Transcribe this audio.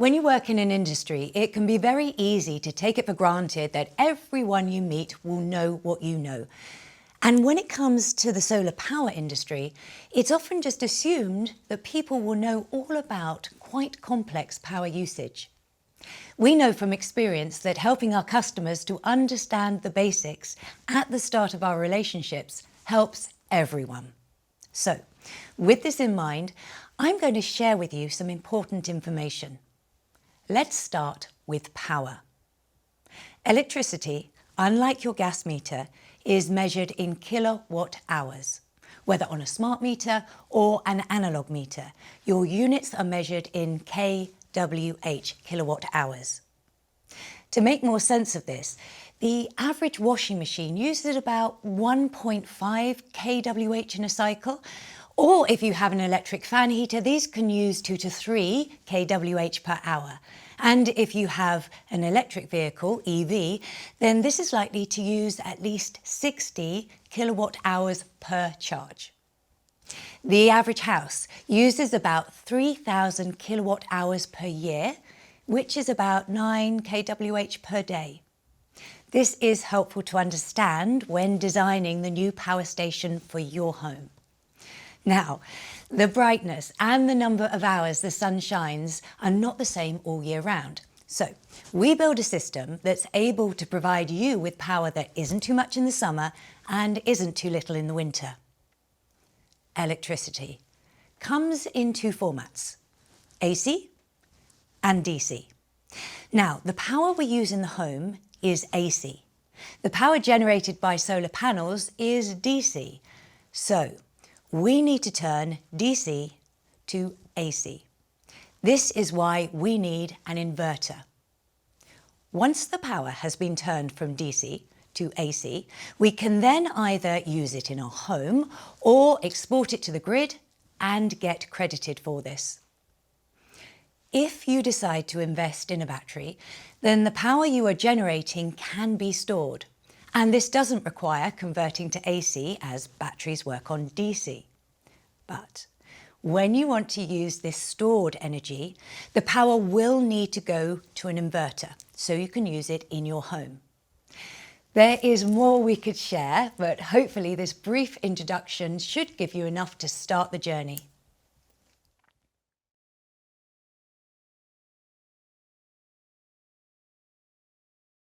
When you work in an industry, it can be very easy to take it for granted that everyone you meet will know what you know. And when it comes to the solar power industry, it's often just assumed that people will know all about quite complex power usage. We know from experience that helping our customers to understand the basics at the start of our relationships helps everyone. So, with this in mind, I'm going to share with you some important information. Let's start with power. Electricity, unlike your gas meter, is measured in kilowatt hours. Whether on a smart meter or an analog meter, your units are measured in kWh, kilowatt hours. To make more sense of this, the average washing machine uses about 1.5 kWh in a cycle, or if you have an electric fan heater, these can use 2 to 3 kWh per hour. And if you have an electric vehicle, EV, then this is likely to use at least 60 kilowatt hours per charge. The average house uses about 3,000 kilowatt hours per year, which is about 9 kWh per day. This is helpful to understand when designing the new power station for your home. Now, the brightness and the number of hours the sun shines are not the same all year round. So, we build a system that's able to provide you with power that isn't too much in the summer and isn't too little in the winter. Electricity comes in two formats, AC and DC. Now, the power we use in the home is AC. The power generated by solar panels is DC. So, we need to turn DC to AC. This is why we need an inverter. Once the power has been turned from DC to AC, we can then either use it in our home or export it to the grid and get credited for this. If you decide to invest in a battery, then the power you are generating can be stored. And this doesn't require converting to AC as batteries work on DC. But when you want to use this stored energy, the power will need to go to an inverter so you can use it in your home. There is more we could share, but hopefully this brief introduction should give you enough to start the journey.